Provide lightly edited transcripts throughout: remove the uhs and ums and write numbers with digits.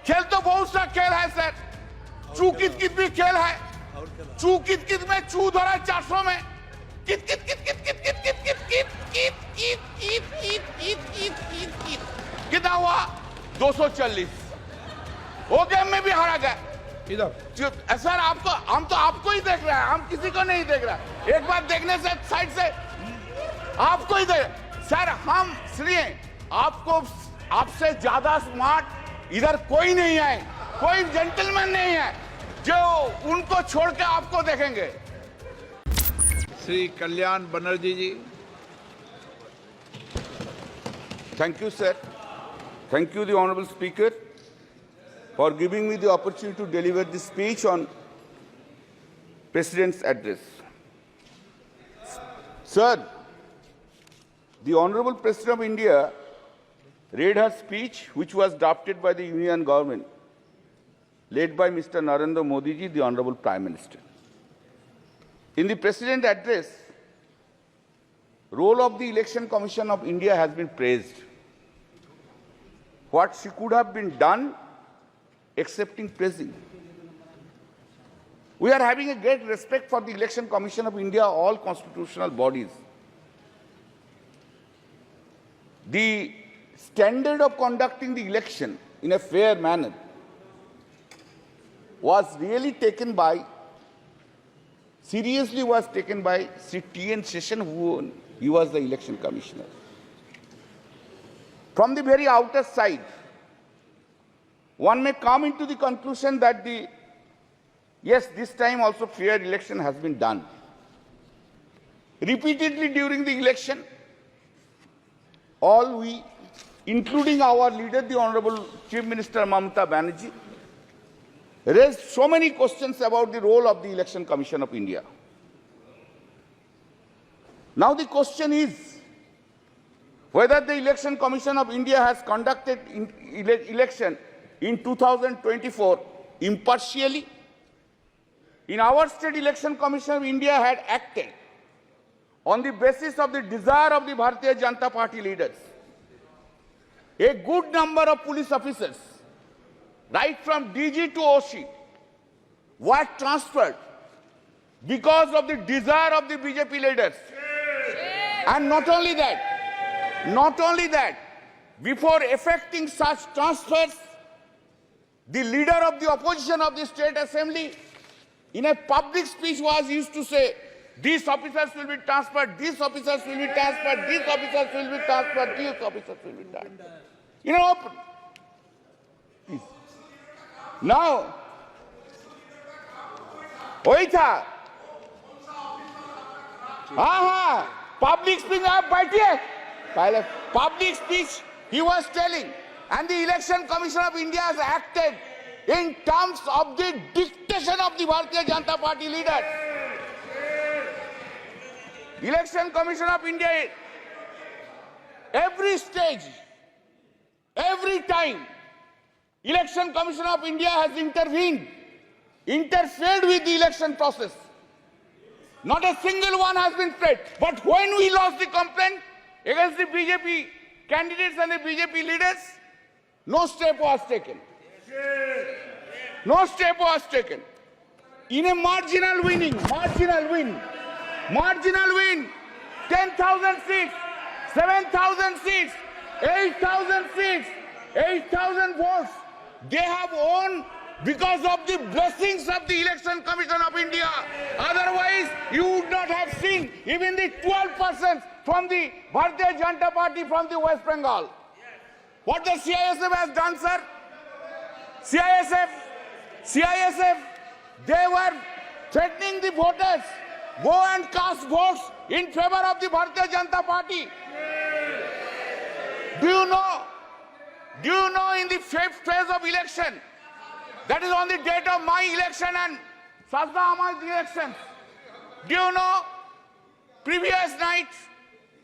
खेल तो बहुत सा खेल है सर, चू कित कित भी खेल है, चू कित कित में चू धरा 400 में, कित कित कित कित कित कित कित कित कित कित कित कित कित कित कित कित कितना हुआ 240। वो गेम में भी हारा गया। इधर सर आपको, हम तो आपको ही देख रहे हैं, हम किसी को नहीं देख रहे। एक बार देखने से साइड से आपको ही देख सर, हम सुनिए, आपको आपसे ज्यादा स्मार्ट इधर कोई नहीं है, कोई जेंटलमैन नहीं है जो उनको छोड़ के आपको देखेंगे। श्री कल्याण बनर्जी जी। Thank you, sir. Thank you, the Honorable Speaker, for giving me the opportunity to deliver this speech on President's address. Sir, the Honorable President of India read her speech, which was drafted by the Union Government, led by Mr. Narendra Modi ji, the Honorable Prime Minister. In the President's address, role of the Election Commission of India has been praised. What she could have been done, excepting praising. We are having a great respect for the Election Commission of India, all constitutional bodies. The standard of conducting the election in a fair manner was really taken by, seriously was taken by Sri T.N. Seshan, he was the election commissioner. From the very outer side, one may come into the conclusion that yes, this time also fair election has been done. Repeatedly during the election, all we, including our leader, the Honorable Chief Minister Mamata Banerjee, raised so many questions about the role of the Election Commission of India. Now the question is whether the Election Commission of India has conducted election in 2024 impartially. In our state, Election Commission of India had acted on the basis of the desire of the Bharatiya Janata Party leaders. A good number of police officers, right from DG to OC, were transferred because of the desire of the BJP leaders. And not only that, before effecting such transfers, the leader of the opposition of the state assembly in a public speech was used to say, these officers will be transferred, these officers will be transferred, these officers will be transferred, these officers will be transferred. You know, open. Please. Now, वही था, हाँ, public speech, आप बैठिए, पहले public speech he was telling, and the Election Commission of India has acted in terms of the dictation of the Bharatiya Janata Party leaders. Election Commission of India, every stage, every time, Election Commission of India has intervened, interfered with the election process. Not a single one has been paid. But when we lost the complaint against the BJP candidates and the BJP leaders, no step was taken. No step was taken. In a marginal win, 10,000 seats, 7,000 seats, 8,000 seats, 8,000 votes, they have won because of the blessings of the Election Commission of India. Otherwise, you would not have seen even the 12% from the Bharatiya Janata Party from the West Bengal. What the CISF has done, sir? CISF, they were threatening the voters, go and cast votes in favor of the Bharatiya Janata Party. Do you know in the fifth phase of election, that is on the date of my election and Sajda Ahmad's election, do you know, previous night,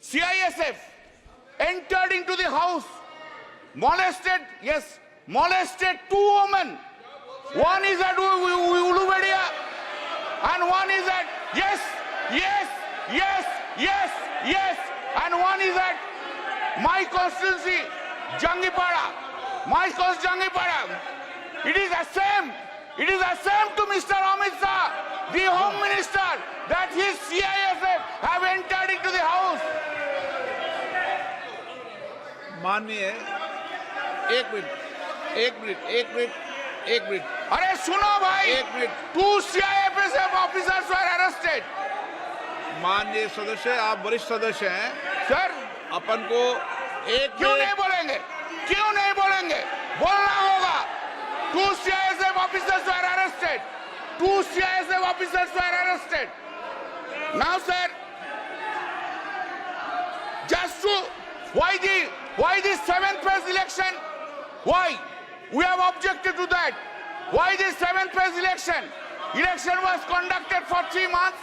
CISF entered into the house, molested two women. One is at Ulubedia and one is at, yes, and one is at my constituency, Jangipara. It is ashamed to Mr. Amit Shah, the Home Minister, that his CISF have entered into the house. माननीय एक minute अरे सुनो भाई, एक minute. 2 CISF officers were arrested. माननीय सदस्य, आप वरिष्ठ सदस्य हैं, सर अपन को एक क्यों नहीं बोलेंगे? क्यों नहीं बोलेंगे? बोलना होगा. 2 CISF officers were arrested. 2 CISF officers were arrested. Now, sir, just to why the 7th phase election? Why? We have objected to that. Why the 7th phase election? Election was conducted for 3 months.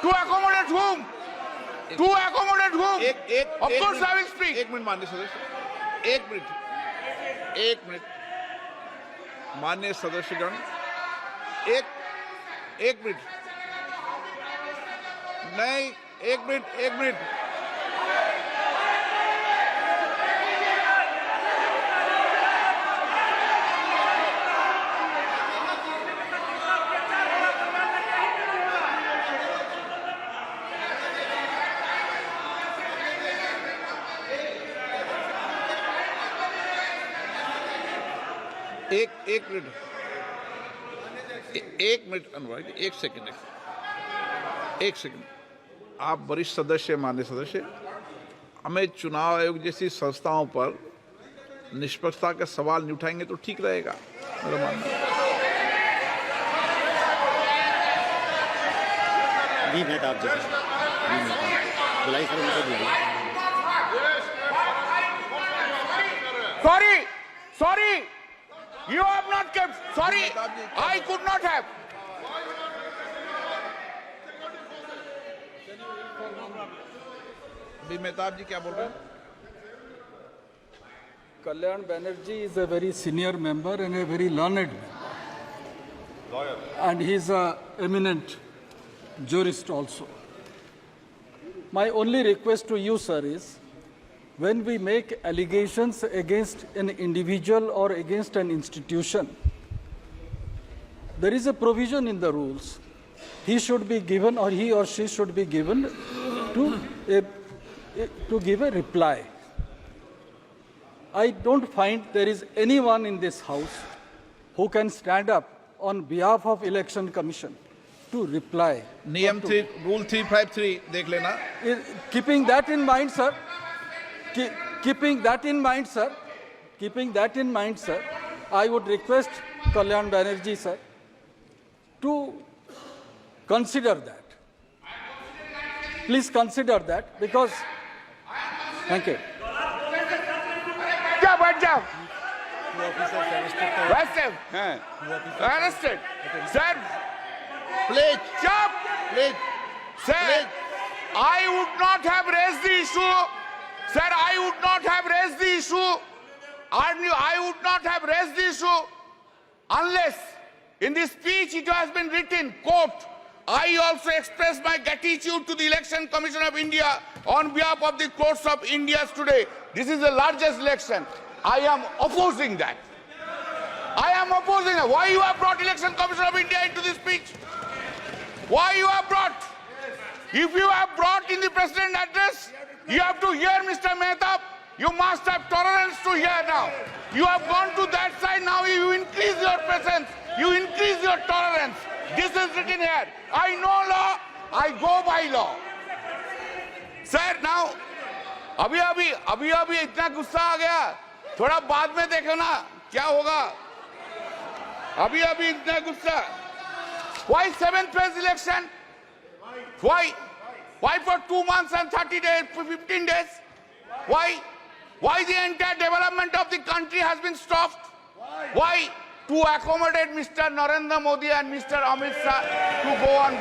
To accommodate whom? To accommodate whom? Of course, I will speak. एक minute माननीय सदस्य, एक minute माननीय सदस्यगण, एक minute नहीं, एक minute एक minute Anurag ji, एक सेकंड। आप वरिष्ठ सदस्य, माननीय सदस्य, हमें चुनाव आयोग जैसी संस्थाओं पर निष्पक्षता के सवाल नहीं उठाएंगे तो ठीक रहेगा, मेरा मानना है। जी मेहताब जी, बुलाई सर, उनको बुलाई। Sorry, you have not kept. Sorry, I could not have. Mehtab जी क्या बोल रहे हैं? Kalyan Banerjee is a very senior member and a very learned lawyer, and he is an eminent jurist also. My only request to you, sir, is when we make allegations against an individual or against an institution, there is a provision in the rules. He should be given, or he or she should be given to give a reply. I don't find there is anyone in this house who can stand up on behalf of Election Commission to reply. नियम 3, rule 353 देख लेना। Keeping that in mind, sir, keeping that in mind, sir, I would request Kalyan Banerjee, sir, to consider that. Please consider that, because, thank you. क्या बैठ जाओ? Arrested. Sir, please stop. Sir, I would not have raised the issue. Sir, I would not have raised the issue. I would not have raised the issue unless in the speech it has been written, quote, I also express my gratitude to the Election Commission of India on behalf of the courts of India today. This is the largest election. I am opposing that. Why you have brought Election Commission of India into this speech? Why you have brought? If you have brought in the President address, you have to hear Mr. Mehtab. You must have tolerance to hear now. You have gone to that side, now you increase your presence. You increase your tolerance. This is written here. I know law, I go by law. Sir, now, अभी इतना गुस्सा आ गया, थोड़ा बाद में देखो ना क्या होगा. अभी इतना गुस्सा. Why 7th phase election? Why for 2 months and 30 days, 15 days? Why the entire development of the country has been stopped? Why? To accommodate Mr. Narendra Modi and Mr. Amit Shah to go on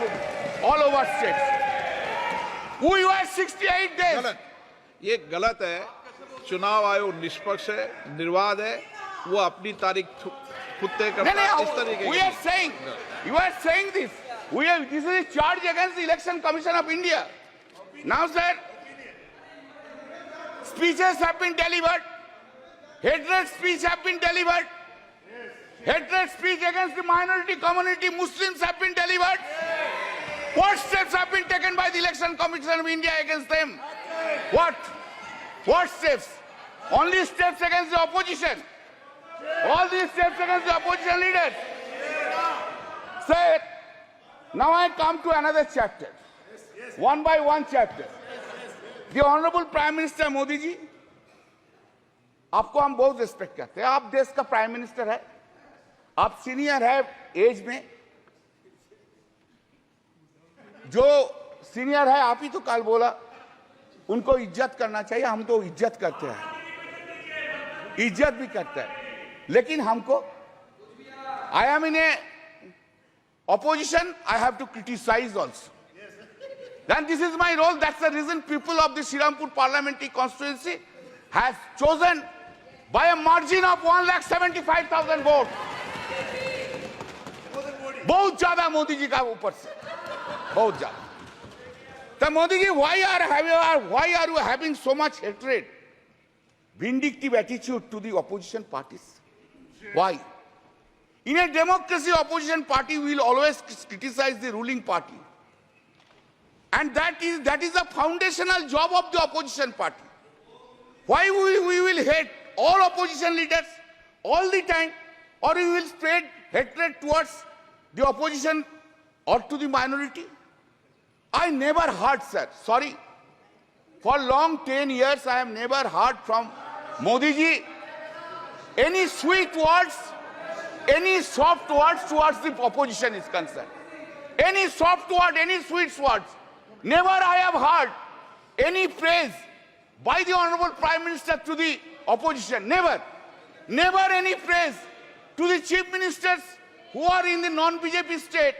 all over states. We were 68 days. गलत, ये गलत है। चुनाव आयोग निष्पक्ष है, निर्वाध है, वो अपनी तारीख खुद तय करता है। इस तरीके you are saying this. This is a charge against the Election Commission of India. Now, sir, speeches have been delivered. Hatred speech have been delivered. hatred speech against the minority community, Muslims have been delivered. What steps have been taken by the Election Commission of India against them? What? What steps? Only steps against the opposition. All these steps against the opposition leaders. Sir, now I come to another chapter. One by one chapter. The Honorable Prime Minister Modi ji, आपको हम बहुत respect करते हैं. आप देश का prime minister है, आप सीनियर है एज में. जो सीनियर है आप ही तो कल बोला उनको इज्जत करना चाहिए. हम तो इज्जत करते हैं, इज्जत भी करते हैं, लेकिन हमको I am in A opposition, I have to criticize also. Then this is my role. That's the reason people of the Srirampur parliamentary constituency has chosen by a margin of 1,75,000 votes. बहुत ज्यादा मोदी जी का ऊपर से, बहुत ज्यादा. So Modi ji, why are you having so much hatred, vindictive attitude to the opposition parties? Why? In a democracy, opposition party will always criticize the ruling party. And that is a foundational job of the opposition party. Why we will hate all opposition leaders all the time, or we will spread hatred towards the opposition or to the minority? I never heard, sir, sorry, for long 10 years I have never heard from Modi ji any sweet words, any soft words towards the opposition is concerned. Any soft word, any sweet words. Never I have heard any praise by the Honorable Prime Minister to the opposition. Never. Never any praise to the Chief Ministers who are in the non-BJP state.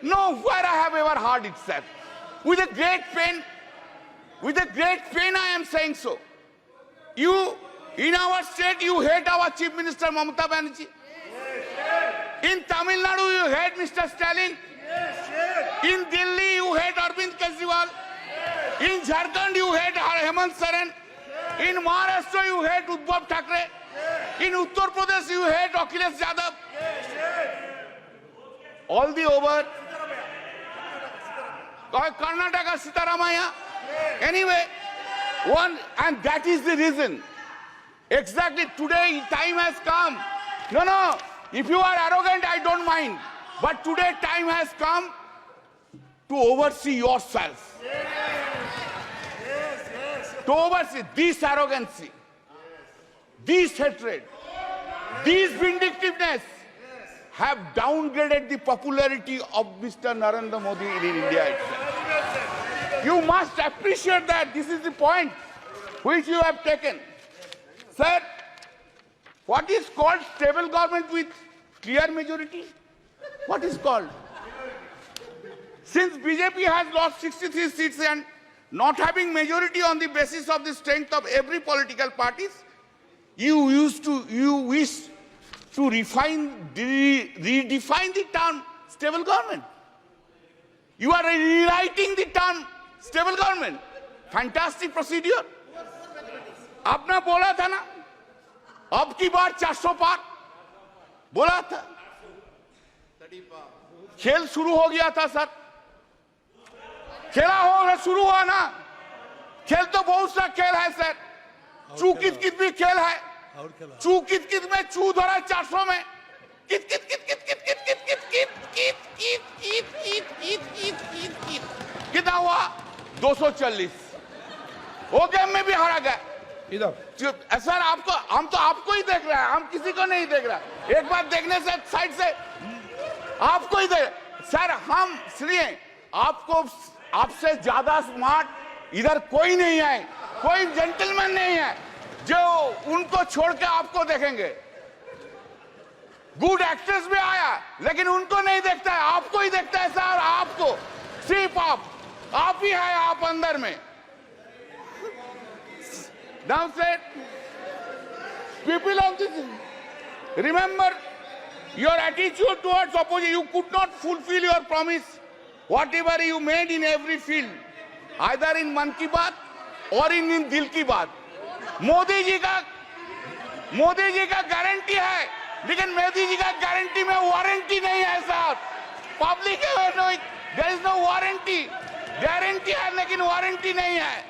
Nowhere I have ever heard it, sir. With a great pain I am saying so. You, in our state, you hate our Chief Minister Mamata Banerjee. In Tamil Nadu, you hate Mr. Stalin. In Delhi, you hate Arvind Kejriwal. In Jharkhand, you hate Hemant Soren. In Maharashtra, you hate Uddhav Thackeray. In Uttar Pradesh, you hate Akhilesh Yadav. All the over. Karnataka, Sitaramaya. Anyway, and that is the reason. Exactly today, time has come. No. If you are arrogant, I don't mind. But today, time has come to oversee yourself. To oversee this arrogancy, this hatred, this vindictiveness have downgraded the popularity of Mr. Narendra Modi in India itself. You must appreciate that. This is the point which you have taken. Sir, what is called stable government with clear majority? What is called? Since BJP has lost 63 seats and not having majority on the basis of the strength of every political parties, you wish to redefine the term stable government. You are rewriting the term stable government. Fantastic procedure. आपने बोला था ना, अब की बार 400 पार बोला था. खेल शुरू हो गया था सर. खेला हो शुरू हुआ ना. खेल तो बहुत सा खेल है सर. चू कित कित भी खेल है. चू कित कित में चू धरा 400 में. कित कित कित कित कित कित कित कित कित कित कित कित कित कित कित कित कित कितना हुआ 240. वो गेम में भी हारा गया. इधर सर आपको, हम तो आपको ही देख रहे हैं, हम किसी को नहीं देख रहा. एक बार देखने से साइड से आपको ही देख. सर हम सुनिए, आपको आपसे ज्यादा स्मार्ट इधर कोई नहीं है, कोई जेंटलमैन नहीं है जो उनको छोड़ के आपको देखेंगे. गुड एक्ट्रेस भी आया लेकिन उनको नहीं देखता है, आपको ही देखता है सर. आपको सिर्फ आप ही है, आप अंदर में. Now said, people of this, remember your attitude towards opposition. You could not fulfill your promise, whatever you made in every field, either in Man Ki Baat or in Dil Ki Baat. Modi ji का guarantee है लेकिन मोदी जी का guarantee में warranty नहीं है sir. Public there is no warranty, guarantee है लेकिन warranty नहीं है।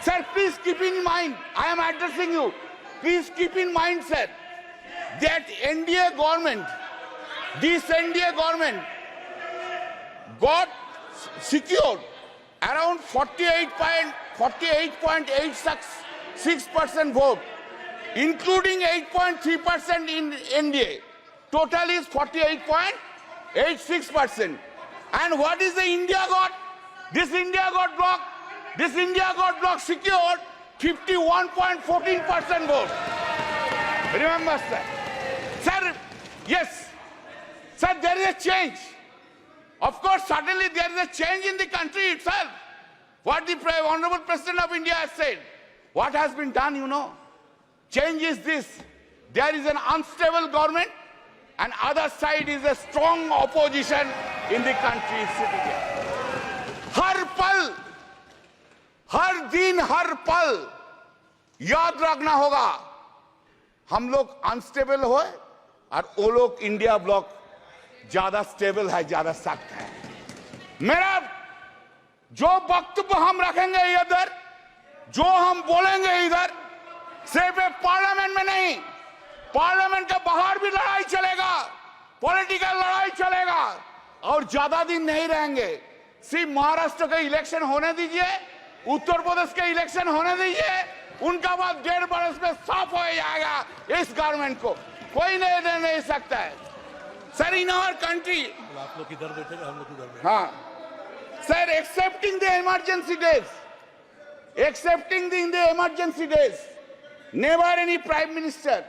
Sir please keep in mind, I am addressing you, please keep in mind sir that NDA government, this NDA government got secured around 48.86% vote, including 8.3% in NDA. Total is 48.86%. And what is the India got? This India got bloc secured 51.14% vote. Remember, sir. Sir, yes. Sir, there is a change. Of course, suddenly there is a change in the country itself. What the Honorable President of India has said. What has been done, you know? Change is this. There is an unstable government and other side is a strong opposition in the country sitting here. हर पल, हर दिन, हर पल याद रखना होगा, हम लोग unstable हो और वो लोग इंडिया ब्लॉक ज्यादा स्टेबल है, ज्यादा सख्त है। मेरा जो वक्तव्य हम रखेंगे इधर, जो हम बोलेंगे इधर, सिर्फ पार्लियामेंट में नहीं, पार्लियामेंट के बाहर भी लड़ाई चलेगा, पॉलिटिकल लड़ाई चलेगा और ज्यादा दिन नहीं रहेंगे। सिर्फ महाराष्ट्र के इलेक्शन होने दीजिए, उत्तर प्रदेश के इलेक्शन होने दीजिए, उनका बाद 1.5 बरस में साफ हो जाएगा इस गवर्नमेंट को, कोई नहीं सकता है। सर इन आवर कंट्री, आप लोग इधर बैठे, हम लोग इधर बैठे। हाँ sir, accepting the emergency days, never any prime minister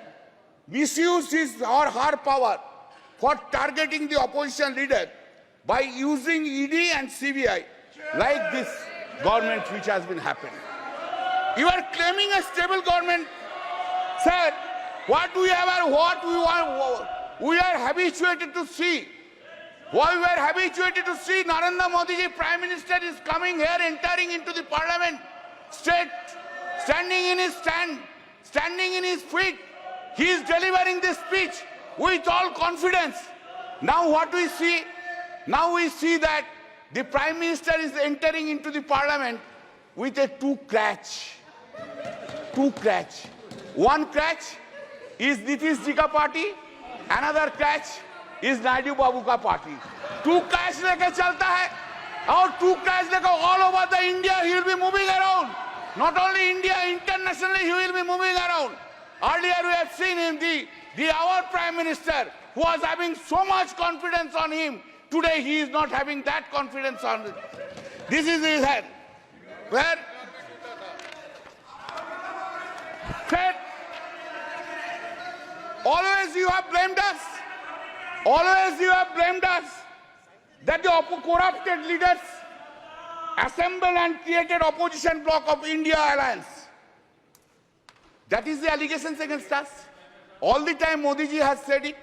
misused his or her power for targeting the opposition leader by using ED and CBI like this government which has been happening. You are claiming a stable government, sir. What we are habituated to see. What we are habituated to see, Narendra Modi ji, Prime Minister, is coming here, entering into the Parliament, standing in his feet. He is delivering this speech with all confidence. Now what we see? Now we see that the Prime Minister is entering into the Parliament with a two crutch. One crutch is Nitish ji ka party, another crutch is Naidu Babu ka party. Two crutch leke chalta hai, और two crutch leke all over the India he will be moving around. Not only India, internationally he will be moving around. Earlier we have seen him, our Prime Minister, who was having so much confidence on him. Today he is not having that confidence on him. This is his head. Where? Said, always you have blamed us. Always you have blamed us that the corrupted leaders assembled and created opposition bloc of India Alliance. That is the allegations against us. All the time Modi ji has said it.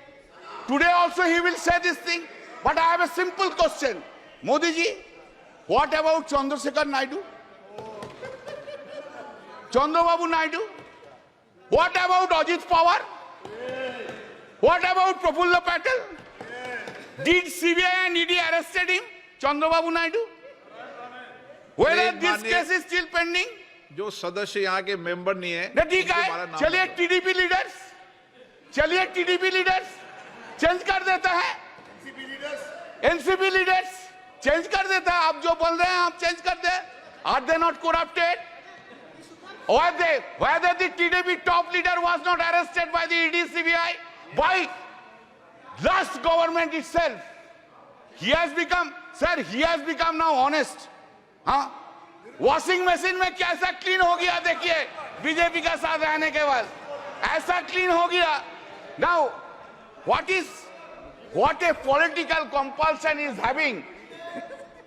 Today also he will say this thing. But I have a simple question. Modi ji, what about Chandrasekhar Naidu? Chandrababu Naidu? What about Ajit Pawar? What about Prafulla Patel? Did CBI and ED arrested him? Chandrababu Naidu? Whether this case is still pending? जो सदस्य यहाँ के member नहीं है, ठीक है, चलिए TDP leaders change कर देता है, एनसीपी लीडर्स चेंज कर देता है। आप जो बोल रहे हैं आप चेंज कर दे। Are they not corrupted? Whether the TDP top leader was not arrested by the ED CBI, by last government itself. He has become now honest. हाँ, वॉशिंग मशीन में कैसा क्लीन हो गया देखिए, बीजेपी का साथ रहने के बाद ऐसा क्लीन हो गया। Now, what a political compulsion is having.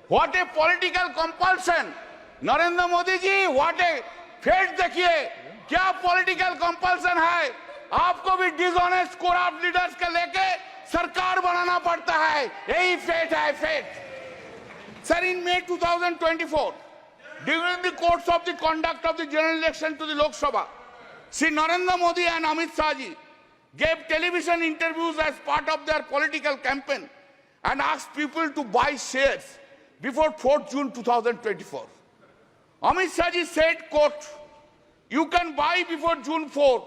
What a political compulsion. Narendra Modi ji, what a fate देखिए, क्या पॉलिटिकल कंपल्सन है। आपको भी डिसऑनेस्ट करप्ट लीडर्स के लेके सरकार बनाना पड़ता है, यही फेट है, fate. Sir, in May 2024, during the course of the conduct of the general election to the Lok Sabha, Shri Narendra Modi and Amit Shah ji gave television interviews as part of their political campaign and asked people to buy shares before 4th June 2024. Amit Shah ji said, quote, "You can buy before June 4,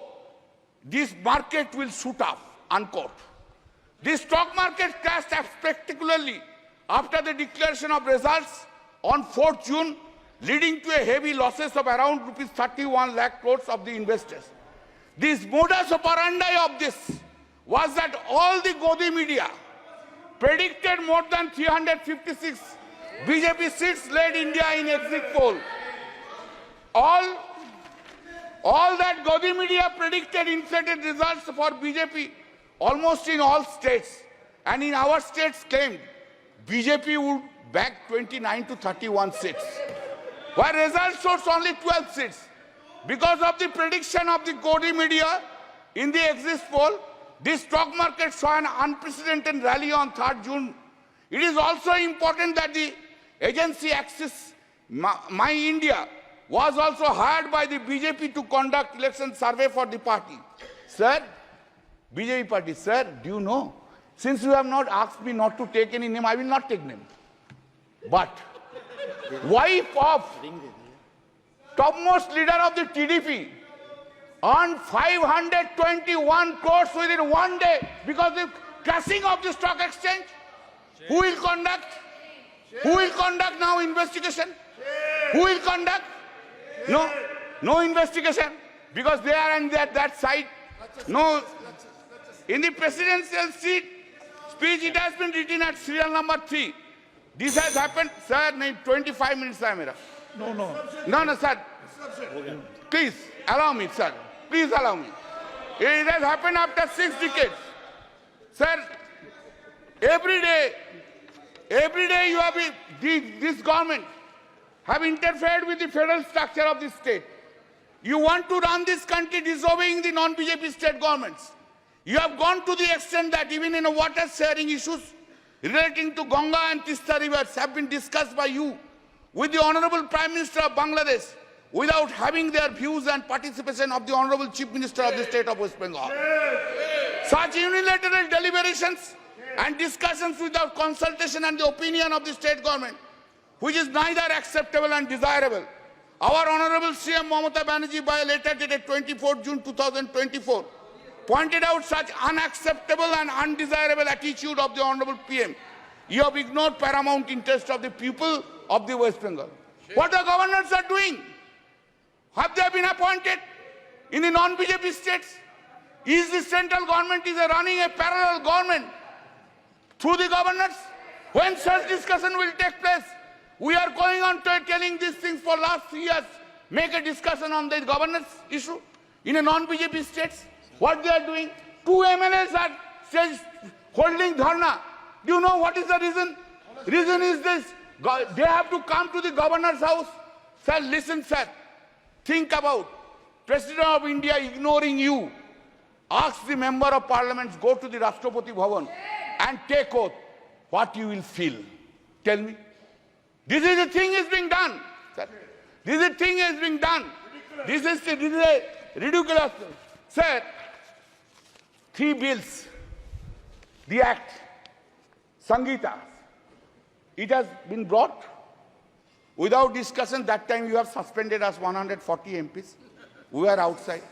this market will shoot up," unquote. The stock market crashed spectacularly after the declaration of results on 4th June, leading to a heavy losses of around rupees 31 lakh crores of the investors. This modus operandi of this was that all the Godi media predicted more than 356 BJP seats led India in exit poll. All that Godi media predicted inflated results for BJP almost in all states, and in our states claimed BJP would bag 29 to 31 seats, while results shows only 12 seats. Because of the prediction of the Godi media in the exit poll, the stock market saw an unprecedented rally on 3rd June. It is also important that the agency Axis My India was also hired by the BJP to conduct election survey for the party. Sir, BJP party, sir, do you know? Since you have not asked me not to take any name, I will not take name. But wife of topmost leader of the TDP earned 521 crores within one day because of the crashing of the stock exchange. Who will conduct? Who will conduct now investigation? Who will conduct? No investigation, because they are on that side. No. In the presidential speech, it has been written at serial number 3. This has happened, sir. 25 minutes hai mera. No, sir. Please allow me, sir. Please allow me. It has happened after 6 decades, sir. Every day you have this government have interfered with the federal structure of the state. You want to run this country disobeying the non-BJP state governments. You have gone to the extent that even in water sharing issues relating to Ganga and Tista rivers have been discussed by you with the Honorable Prime Minister of Bangladesh without having their views and participation of the Honorable Chief Minister of the state of West Bengal. Such unilateral deliberations and discussions without consultation and the opinion of the state government, which is neither acceptable and desirable. Our Honorable CM Mamata Banerjee, by a letter dated 24 June 2024, pointed out such unacceptable and undesirable attitude of the Honorable PM. You have ignored paramount interest of the people of the West Bengal. What the governors are doing? Have they been appointed in the non-BJP states? Is the central government running a parallel government through the governors? When such discussion will take place? We are going on to telling these things for last 3 years. Make a discussion on the governance issue in a non-BJP states. What they are doing? 2 MLAs are holding dharna. Do you know what is the reason? Reason is this. They have to come to the governor's house. Sir, listen, sir. Think about President of India ignoring you. Ask the member of parliament, go to the Rashtrapati Bhavan and take oath. What you will feel? Tell me. This is the thing is being done. Sir. This is the thing is being done. This is a ridiculous. Sir, 3 bills, the act, Sangeeta, it has been brought without discussion. That time you have suspended us 140 MPs. We were outside.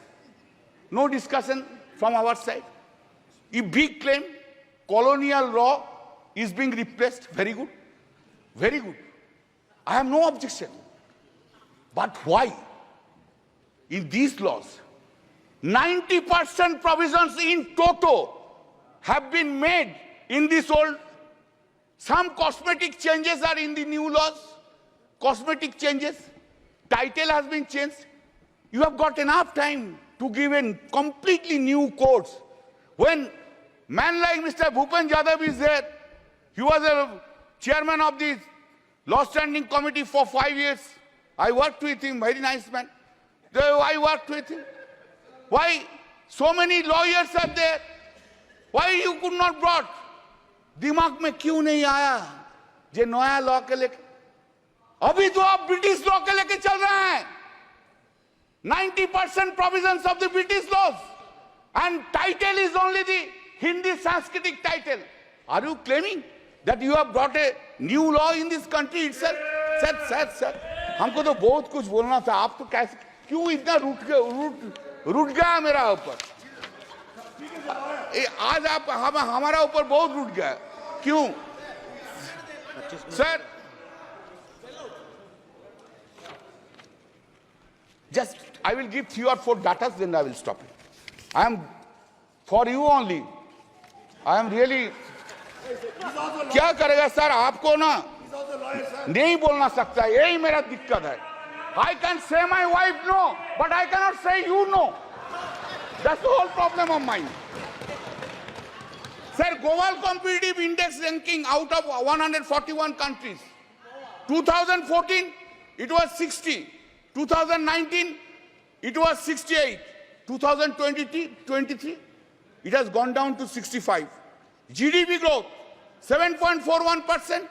No discussion from our side. A big claim, colonial law is being replaced. Very good. Very good. I have no objection. But why? In these laws, 90% provisions in toto have been made in this old. Some cosmetic changes are in the new laws. Cosmetic changes. Title has been changed. You have got enough time to give in completely new codes. When man like Mr. Bhupen Yadav is there, he was a chairman of the Law Standing Committee for 5 years. I worked with him, very nice man. I worked with him. Why so many lawyers are there? Why you could not brought? दिमाग में क्यों नहीं आया जे नया law के लेके? अभी तो आप ब्रिटिश लॉ के लेके चल रहे हैं. 90% provisions of the British laws. And title is only the Hindi Sanskritic title. Are you claiming that you have brought a new law in this country itself? Sir हमको तो बहुत कुछ बोलना था, आप तो कैसे क्यों इतना रूठ गया मेरा ऊपर? आज आप हमारा ऊपर बहुत रूठ गया क्यों? Sir just I will give 3 or 4 datas, then I will stop it. I am for you only. I am really. क्या करेगा सर? आपको ना नहीं बोलना सकता, यही मेरा दिक्कत है. I can say my wife no, but I cannot say you no. That's the whole problem of mine. Sir, Global Competitive Index ranking out of 141 countries. 2014, it was 60. 2019, it was 68. 2023, it has gone down to 65. GDP growth, 7.41%,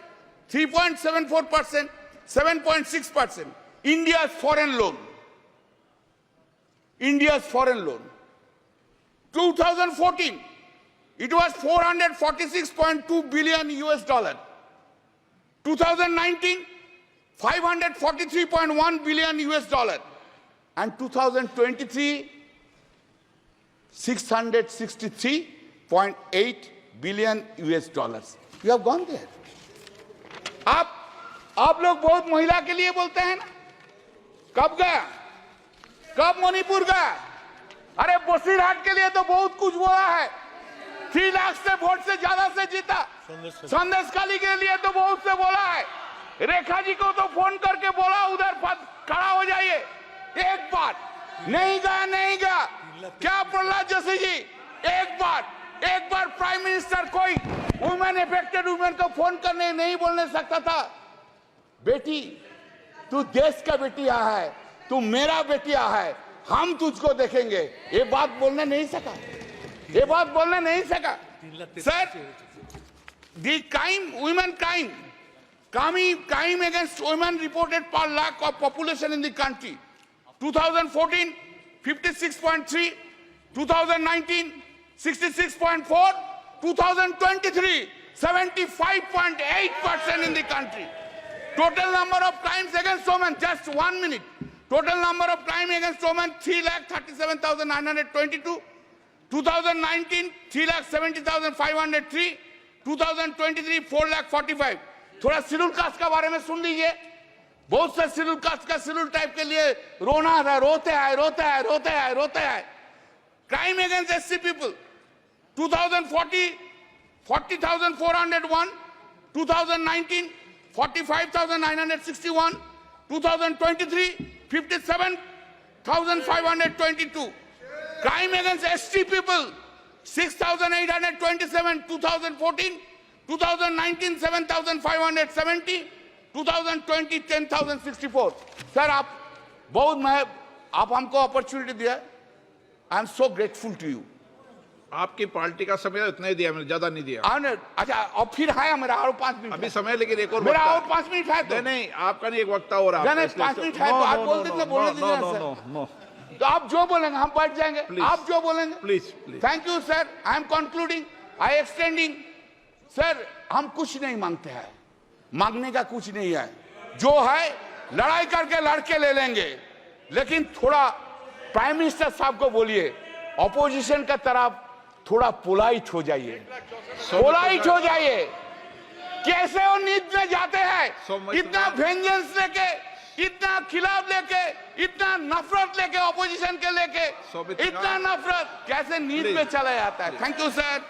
3.74%, 7.6%. India's foreign loan. 2014, it was 446.2 billion US dollar. 2019, 543.1 billion US dollar. And 2023, 663.8 billion US dollars. You have gone there. आप लोग बहुत महिला के लिए बोलते हैं ना? कब गया? कब मणिपुर गया? अरे बसीरहाट के लिए तो बहुत कुछ बोला है. 3 लाख से वोट से ज्यादा से जीता. संदेशखाली के लिए तो बहुत से बोला है. रेखा जी को तो फोन करके बोला उधर खड़ा हो जाइए. एक बार नहीं गया. क्या प्रहलाद जोशी जी, एक बार प्राइम मिनिस्टर कोई वुमेन अफेक्टेड वुमेन को फोन करने नहीं बोलने सकता था? बेटी, तू देश का बेटिया है, तू मेरा बेटिया है, हम तुझको देखेंगे. ये बात बोलने नहीं सका. Sir, the women crime against women reported per lakh of population in the country. 2014, 56.3, 2019, 66.4, 2023, 75.8% in the country. Total number of crimes against women, just 1 minute. Total number of crimes against women, 3,37,922. 2019, 3,70,503. 2023, 4,45,000. थोड़ा schedule caste का बारे में सुन लीजिए. बहुत से schedule caste का schedule type के लिए रोते हैं. Crime against SC people, 2040, 40,401. 2019, 45,961. 2023, 57,522. Crime against ST people, 6,827. 2014, 2019, 7,570. 2020, 10,064. Sir, आप हमको अपॉर्चुनिटी दिया. I am so grateful to you. आपकी पार्टी का समय इतना ही दिया, मैंने ज्यादा नहीं दिया. अच्छा, और फिर है मेरा और 5 मिनट अभी समय, लेकिन एक और मेरा और 5 मिनट है. तो नहीं, आपका नहीं, एक वक्ता हो रहा है. 5 मिनट है तो आप बोल दीजिए, बोलने दीजिए सर. तो आप जो बोलेंगे हम बैठ जाएंगे. आप जो बोलेंगे. Please. Thank you sir. I am concluding, I extending. Sir, हम कुछ नहीं मांगते हैं, मांगने का कुछ नहीं है. जो है लड़ाई करके लड़के ले लेंगे, लेकिन थोड़ा प्राइम मिनिस्टर साहब को बोलिए, ऑपोजिशन का तरफ थोड़ा पोलाइट हो जाइए. कैसे वो नींद में जाते हैं, इतना वेंजेंस लेके, इतना खिलाफ लेके, इतना नफरत लेके, ऑपोजिशन के लेके, इतना नफरत कैसे नींद में चला जाता है. Thank you sir.